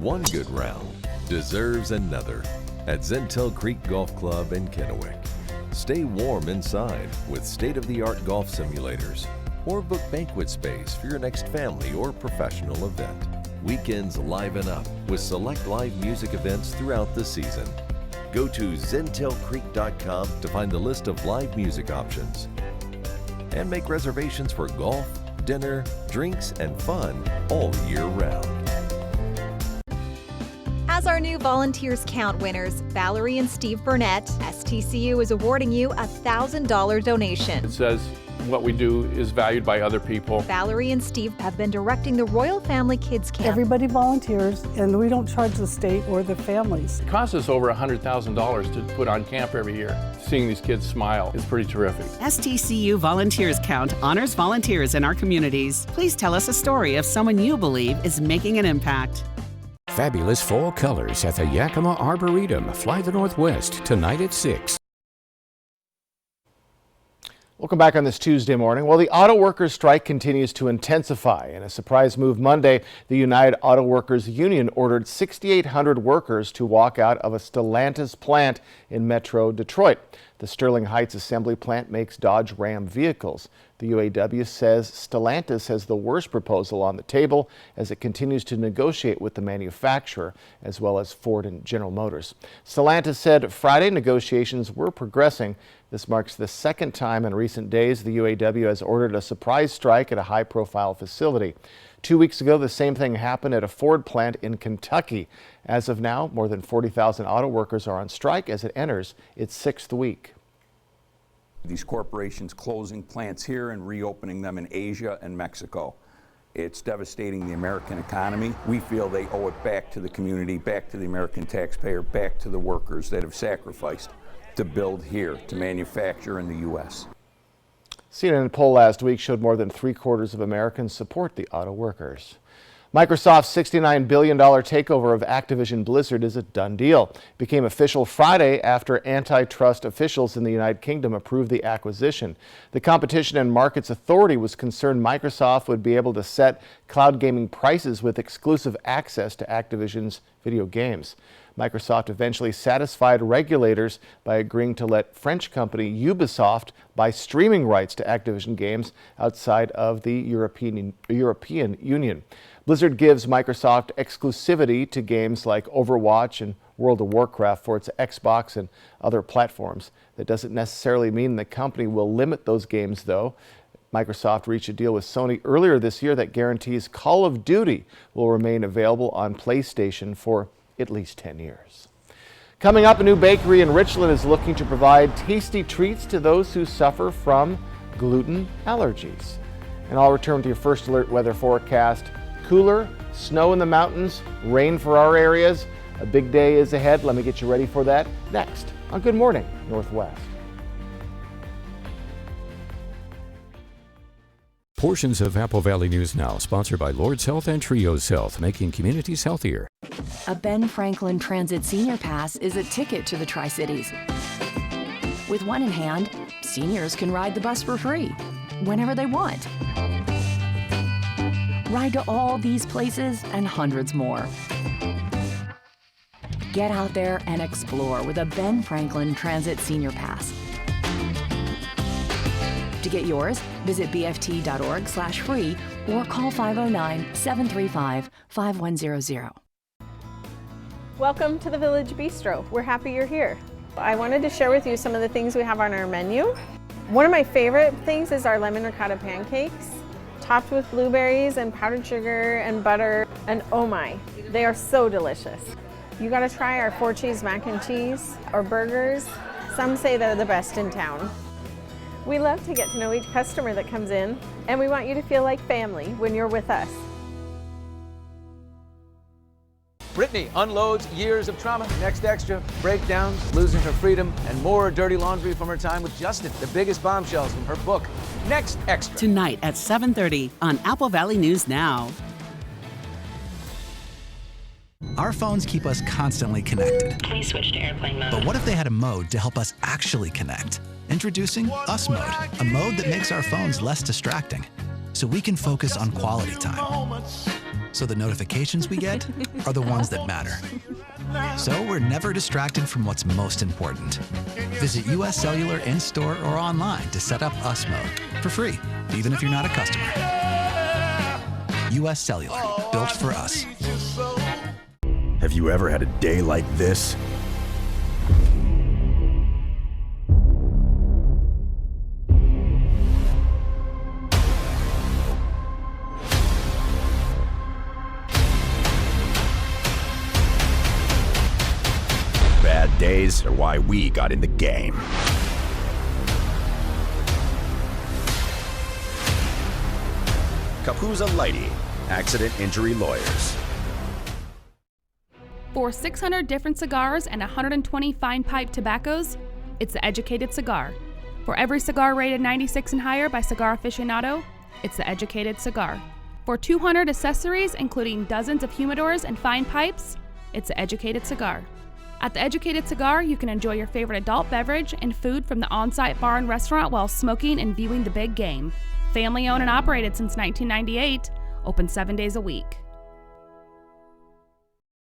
One good round deserves another at Zentel Creek Golf Club in Kennewick. Stay warm inside with state-of-the-art golf simulators, or book banquet space for your next family or professional event. Weekends liven up with select live music events throughout the season. Go to zentelcreek.com to find the list of live music options and make reservations for golf, dinner, drinks, and fun all year round. As our new Volunteers Count winners, Valerie and Steve Burnett, STCU is awarding you a $1,000 donation. It says what we do is valued by other people. Valerie and Steve have been directing the Royal Family Kids Camp. Everybody volunteers, and we don't charge the state or the families. It costs us over $100,000 to put on camp every year. Seeing these kids smile is pretty terrific. STCU Volunteers Count honors volunteers in our communities. Please tell us a story of someone you believe is making an impact. Fabulous fall colors at the Yakima Arboretum. Fly the Northwest tonight at 6. Welcome back on this Tuesday morning. Well, the auto workers strike continues to intensify. In a surprise move Monday, the United Auto Workers Union ordered 6,800 workers to walk out of a Stellantis plant in Metro Detroit. The Sterling Heights assembly plant makes Dodge Ram vehicles. The UAW says Stellantis has the worst proposal on the table as it continues to negotiate with the manufacturer, as well as Ford and General Motors. Stellantis said Friday negotiations were progressing. This marks the second time in recent days the UAW has ordered a surprise strike at a high-profile facility. 2 weeks ago, the same thing happened at a Ford plant in Kentucky. As of now, more than 40,000 auto workers are on strike as it enters its 6th week. These corporations closing plants here and reopening them in Asia and Mexico. It's devastating the American economy. We feel they owe it back to the community, back to the American taxpayer, back to the workers that have sacrificed to build here, to manufacture in the U.S. CNN poll last week showed more than 3/4 of Americans support the auto workers. Microsoft's $69 billion takeover of Activision Blizzard is a done deal. It became official Friday after antitrust officials in the United Kingdom approved the acquisition. The Competition and Markets Authority was concerned Microsoft would be able to set cloud gaming prices with exclusive access to Activision's video games. Microsoft eventually satisfied regulators by agreeing to let French company Ubisoft buy streaming rights to Activision games outside of the European Union. Blizzard gives Microsoft exclusivity to games like Overwatch and World of Warcraft for its Xbox and other platforms. That doesn't necessarily mean the company will limit those games, though. Microsoft reached a deal with Sony earlier this year that guarantees Call of Duty will remain available on PlayStation for at least 10 years. Coming up, a new bakery in Richland is looking to provide tasty treats to those who suffer from gluten allergies. And I'll return to your first alert weather forecast. Cooler, snow in the mountains, rain for our areas. A big day is ahead. Let me get you ready for that next on Good Morning Northwest. Portions of Apple Valley News Now, sponsored by Lord's Health and Trios Health, making communities healthier. A Ben Franklin Transit Senior Pass is a ticket to the Tri-Cities. With one in hand, seniors can ride the bus for free, whenever they want. Ride to all these places and hundreds more. Get out there and explore with a Ben Franklin Transit Senior Pass. To get yours, visit bft.org/free or call 509-735-5100. Welcome to the Village Bistro. We're happy you're here. I wanted to share with you some of the things we have on our menu. One of my favorite things is our lemon ricotta pancakes, topped with blueberries and powdered sugar and butter, and oh my, they are so delicious. You gotta try our 4-cheese mac and cheese or burgers. Some say they're the best in town. We love to get to know each customer that comes in, and we want you to feel like family when you're with us. Brittany unloads years of trauma. Next Extra, breakdowns, losing her freedom, and more dirty laundry from her time with Justin. The biggest bombshells from her book. Next Extra. Tonight at 7:30 on Apple Valley News Now. Our phones keep us constantly connected. Please switch to airplane mode. But what if they had a mode to help us actually connect? Introducing Us Mode, a mode that makes our phones less distracting, so we can focus on quality time. So the notifications we get are the ones that matter. So we're never distracted from what's most important. Visit US Cellular in-store or online to set up Us Mode for free, even if you're not a customer. US Cellular, built for us. Have you ever had a day like this? Bad days are why we got in the game. Kapuza Lighty, accident injury lawyers. For 600 different cigars and 120 fine pipe tobaccos, it's The Educated Cigar. For every cigar rated 96 and higher by Cigar Aficionado, it's The Educated Cigar. For 200 accessories, including dozens of humidors and fine pipes, it's The Educated Cigar. At The Educated Cigar, you can enjoy your favorite adult beverage and food from the on-site bar and restaurant while smoking and viewing the big game. Family owned and operated since 1998, open 7 days a week.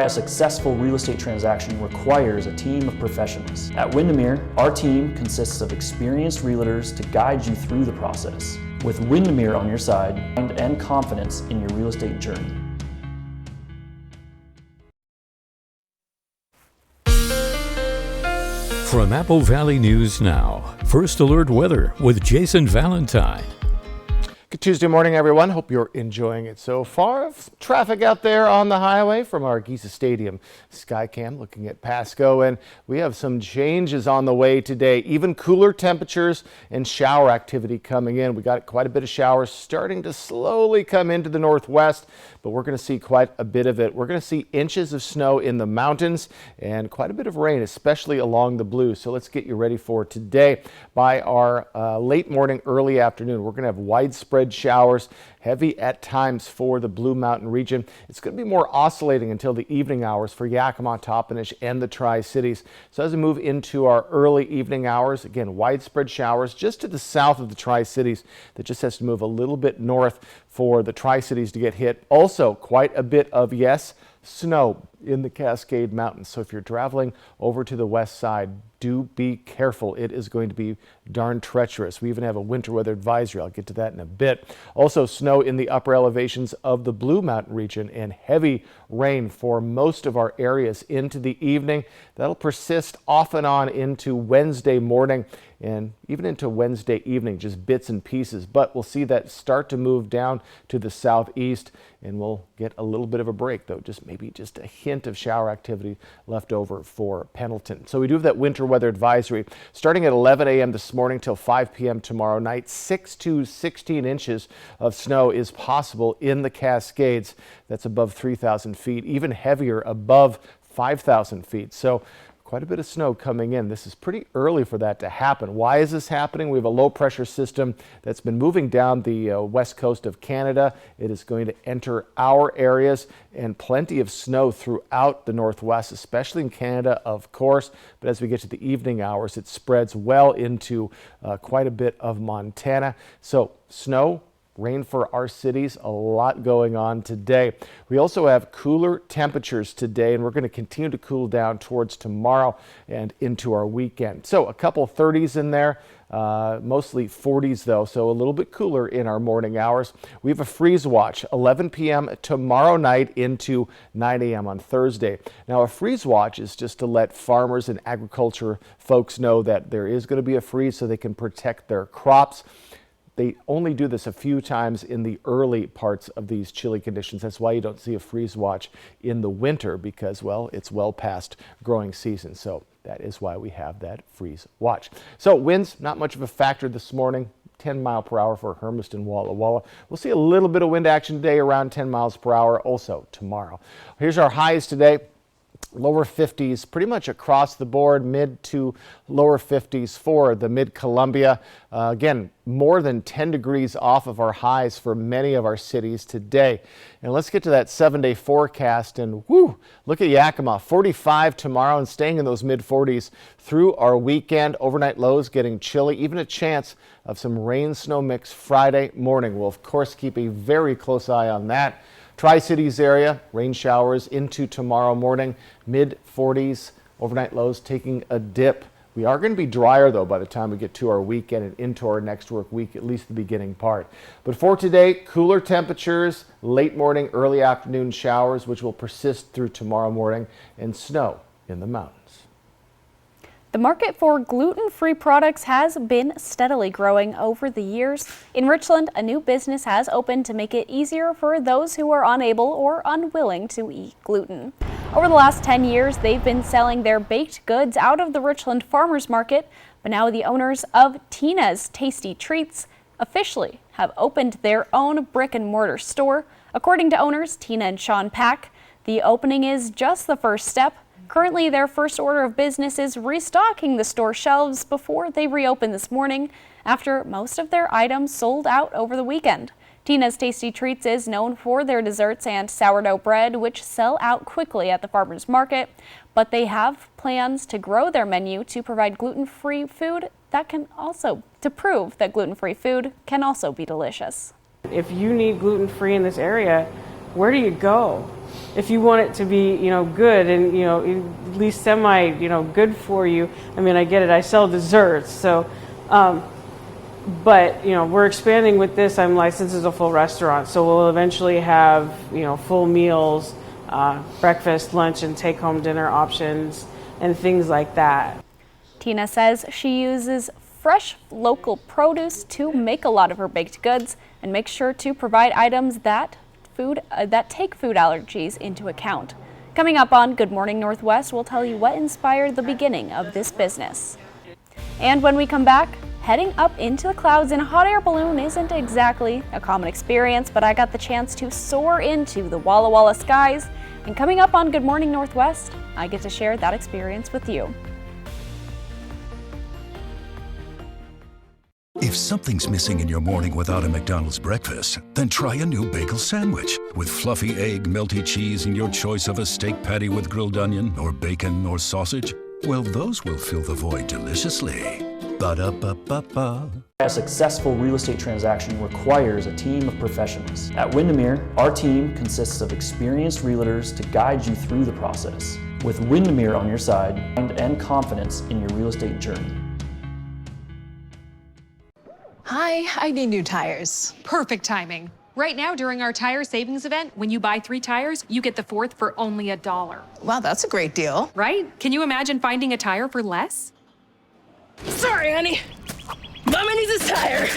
A successful real estate transaction requires a team of professionals. At Windermere, our team consists of experienced realtors to guide you through the process. With Windermere on your side and confidence in your real estate journey. From Apple Valley News Now, First Alert Weather with Jason Valentine. Good Tuesday morning, everyone. Hope you're enjoying it so far. Traffic out there on the highway from our Giza Stadium Skycam looking at Pasco, and we have some changes on the way today. Even cooler temperatures and shower activity coming in. We got quite a bit of showers starting to slowly come into the northwest, but we're going to see quite a bit of it. We're going to see inches of snow in the mountains and quite a bit of rain, especially along the Blues. So let's get you ready for today. By our late morning, early afternoon, we're going to have widespread showers, heavy at times for the Blue Mountain region. It's going to be more oscillating until the evening hours for Yakima, Toppenish, and the Tri-Cities. So as we move into our early evening hours, again, widespread showers just to the south of the Tri-Cities. That just has to move a little bit north for the Tri-Cities to get hit. Also, quite a bit of, yes, snow in the Cascade Mountains. So if you're traveling over to the west side, do be careful. It is going to be darn treacherous. We even have a winter weather advisory. I'll get to that in a bit. Also, snow in the upper elevations of the Blue Mountain region and heavy rain for most of our areas into the evening. That'll persist off and on into Wednesday morning and even into Wednesday evening, just bits and pieces. But we'll see that start to move down to the southeast, and we'll get a little bit of a break, though, maybe just a hint of shower activity left over for Pendleton. So we do have that winter weather advisory starting at 11 a.m. this morning till 5 p.m. tomorrow night. 6 to 16 inches of snow is possible in the Cascades. That's above 3,000 feet, even heavier above 5,000 feet. So quite a bit of snow coming in. This is pretty early for that to happen. Why is this happening? We have a low pressure system that's been moving down the west coast of Canada. It is going to enter our areas, and plenty of snow throughout the northwest, especially in Canada, of course. But as we get to the evening hours, it spreads well into quite a bit of Montana. So snow rain for our cities, a lot going on today. We also have cooler temperatures today, and we're going to continue to cool down towards tomorrow and into our weekend. So a couple 30s in there, mostly 40s though, so a little bit cooler in our morning hours. We have a freeze watch 11 p.m. tomorrow night into 9 a.m. on Thursday. Now a freeze watch is just to let farmers and agriculture folks know that there is going to be a freeze so they can protect their crops. They only do this a few times in the early parts of these chilly conditions. That's why you don't see a freeze watch in the winter because, well, it's well past growing season. So that is why we have that freeze watch. So winds, not much of a factor this morning. 10 mile per hour for Hermiston, Walla Walla. We'll see a little bit of wind action today, around 10 miles per hour also tomorrow. Here's our highs today. Lower 50s pretty much across the board, mid to lower 50s for the Mid-Columbia. Again, more than 10 degrees off of our highs for many of our cities today. And let's get to that 7-day forecast, and whoo, look at Yakima, 45 tomorrow and staying in those mid 40s through our weekend. Overnight lows getting chilly, even a chance of some rain snow mix Friday morning. We'll of course keep a very close eye on that. Tri-Cities area, rain showers into tomorrow morning, mid 40s, overnight lows taking a dip. We are going to be drier though by the time we get to our weekend and into our next work week, at least the beginning part. But for today, cooler temperatures, late morning, early afternoon showers, which will persist through tomorrow morning, and snow in the mountains. The market for gluten-free products has been steadily growing over the years. In Richland, a new business has opened to make it easier for those who are unable or unwilling to eat gluten. Over the last 10 years, they've been selling their baked goods out of the Richland Farmers Market, but now the owners of Tina's Tasty Treats officially have opened their own brick-and-mortar store. According to owners Tina and Sean Pack, the opening is just the first step. Currently, their first order of business is restocking the store shelves before they reopen this morning after most of their items sold out over the weekend. Tina's Tasty Treats is known for their desserts and sourdough bread, which sell out quickly at the farmers market, but they have plans to grow their menu to provide gluten-free food that can also, to prove that gluten-free food can also be delicious. If you need gluten-free in this area, where do you go? If you want it to be, good and, at least semi, good for you. I mean, I get it. I sell desserts. So, but, we're expanding with this. I'm licensed as a full restaurant. So we'll eventually have, full meals, breakfast, lunch, and take-home dinner options and things like that. Tina says she uses fresh local produce to make a lot of her baked goods and makes sure to provide items that take food allergies into account. Coming up on Good Morning Northwest, we'll tell you what inspired the beginning of this business. And when we come back, heading up into the clouds in a hot air balloon isn't exactly a common experience, but I got the chance to soar into the Walla Walla skies. And coming up on Good Morning Northwest, I get to share that experience with you. If something's missing in your morning without a McDonald's breakfast, then try a new bagel sandwich with fluffy egg, melty cheese, and your choice of a steak patty with grilled onion or bacon or sausage. Well, those will fill the void deliciously. Ba-da-ba-ba-ba. A successful real estate transaction requires a team of professionals. At Windermere, our team consists of experienced realtors to guide you through the process. With Windermere on your side and confidence in your real estate journey. Hi, I need new tires. Perfect timing. Right now, during our tire savings event, when you buy 3 tires, you get the 4th for only $1. Wow, that's a great deal. Right? Can you imagine finding a tire for less? Sorry, honey. Mama needs this tire.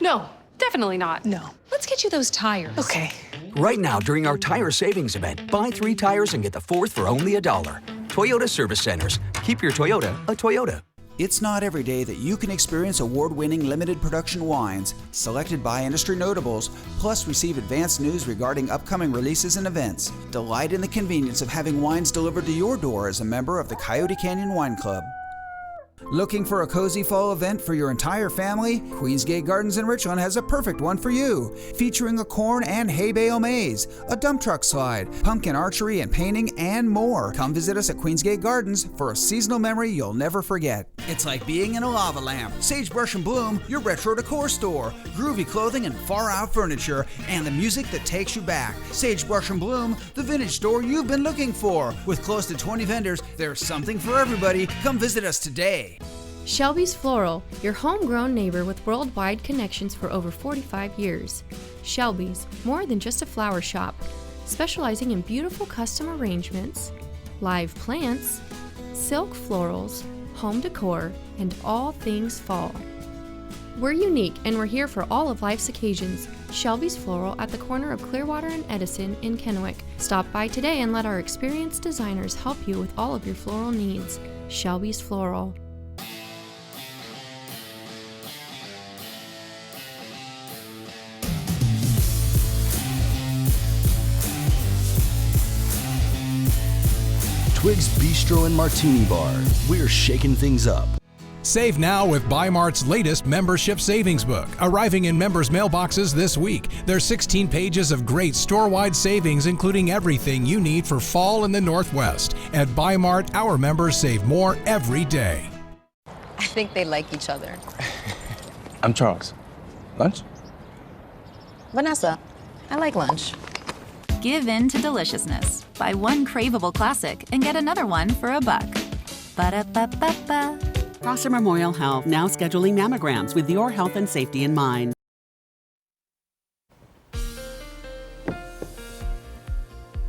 No, definitely not. No. Let's get you those tires. Okay. Right now, during our tire savings event, buy 3 tires and get the 4th for only $1. Toyota Service Centers. Keep your Toyota a Toyota. It's not every day that you can experience award-winning limited production wines selected by industry notables, plus receive advanced news regarding upcoming releases and events. Delight in the convenience of having wines delivered to your door as a member of the Coyote Canyon Wine Club. Looking for a cozy fall event for your entire family? Queensgate Gardens in Richland has a perfect one for you. Featuring a corn and hay bale maze, a dump truck slide, pumpkin archery and painting, and more. Come visit us at Queensgate Gardens for a seasonal memory you'll never forget. It's like being in a lava lamp. Sagebrush and Bloom, your retro decor store. Groovy clothing and far-out furniture, and the music that takes you back. Sagebrush and Bloom, the vintage store you've been looking for. With close to 20 vendors, there's something for everybody. Come visit us today. Shelby's Floral, your homegrown neighbor with worldwide connections for over 45 years. Shelby's, more than just a flower shop, specializing in beautiful custom arrangements, live plants, silk florals, home decor, and all things fall. We're unique and we're here for all of life's occasions. Shelby's Floral at the corner of Clearwater and Edison in Kennewick. Stop by today and let our experienced designers help you with all of your floral needs. Shelby's Floral. Twig's Bistro and Martini Bar. We're shaking things up. Save now with Bi-Mart's latest membership savings book, arriving in members' mailboxes this week. There's 16 pages of great store-wide savings, including everything you need for fall in the Northwest. At Bi-Mart, our members save more every day. I think they like each other. I'm Charles. Lunch? Vanessa, I like lunch. Give in to deliciousness. Buy one craveable classic and get another one for $1. Ba-da-ba-ba-ba. Prosser Memorial Health now scheduling mammograms with your health and safety in mind.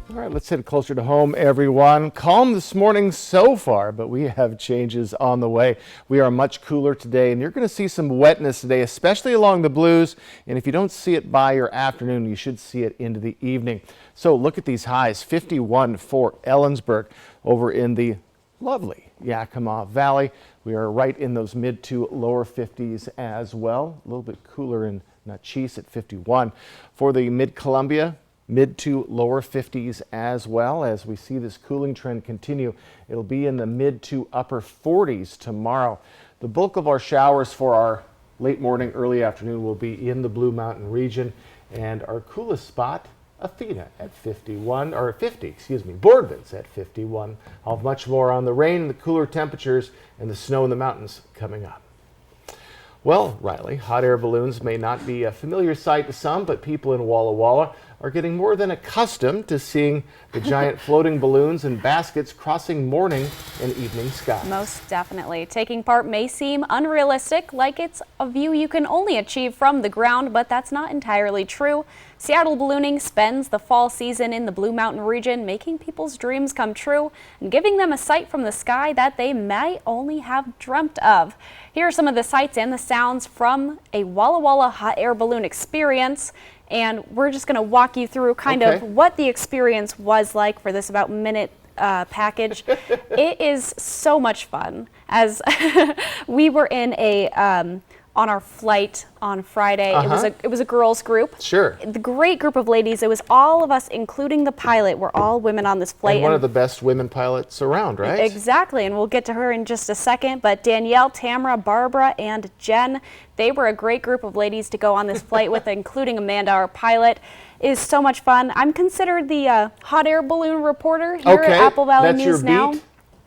All right, let's head closer to home, everyone. Calm this morning so far, but we have changes on the way. We are much cooler today, and you're going to see some wetness today, especially along the blues. And if you don't see it by your afternoon, you should see it into the evening. So look at these highs. 51 for Ellensburg over in the lovely Yakima Valley. We are right in those mid to lower 50s as well. A little bit cooler in Natchez at 51. For the Mid-Columbia, mid to lower 50s as well. As we see this cooling trend continue, it'll be in the mid to upper 40s tomorrow. The bulk of our showers for our late morning, early afternoon will be in the Blue Mountain region, and our coolest spot, Athena at 51, or 50, excuse me, Boardman's at 51. I'll have much more on the rain, the cooler temperatures, and the snow in the mountains coming up. Well, Riley, hot air balloons may not be a familiar sight to some, but people in Walla Walla are getting more than accustomed to seeing the giant floating balloons and baskets crossing morning and evening skies. Most definitely. Taking part may seem unrealistic, like it's a view you can only achieve from the ground, but that's not entirely true. Seattle Ballooning spends the fall season in the Blue Mountain region, making people's dreams come true and giving them a sight from the sky that they may only have dreamt of. Here are some of the sights and the sounds from a Walla Walla hot air balloon experience. And we're just going to walk you through kind of what the experience was like for this about minute package. It is so much fun. As we were in a on our flight on Friday, it was a girls group. Sure. The great group of ladies. It was all of us, including the pilot. We're all women on this flight. And one of the best women pilots around, right? Exactly, and we'll get to her in just a second. But Danielle, Tamara, Barbara, and Jen, they were a great group of ladies to go on this flight with, including Amanda, our pilot. It is so much fun. I'm considered the hot air balloon reporter here at Apple Valley News Now.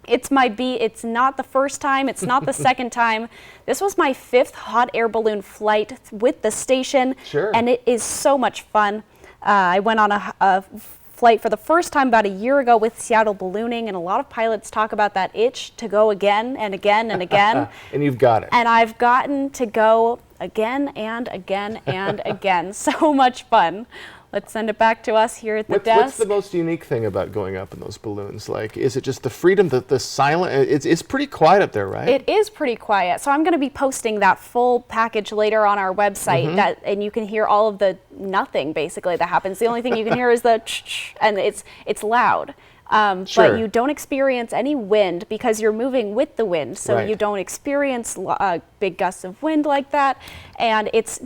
It's my beat. It's not the first time. It's not the second time. This was my 5th hot air balloon flight with the station. Sure. And it is so much fun. I went on a flight for the first time about a year ago with Seattle Ballooning, and a lot of pilots talk about that itch to go again and again and again. And you've got it. And I've gotten to go again and again and again. So much fun. Let's send it back to us here at the desk. What's the most unique thing about going up in those balloons? Like, is it just the freedom, the silent? It's pretty quiet up there, right? It is pretty quiet. So I'm going to be posting that full package later on our website, and you can hear all of the nothing basically that happens. The only thing you can hear is the and it's loud. But you don't experience any wind because you're moving with the wind, so you don't experience big gusts of wind like that. And it's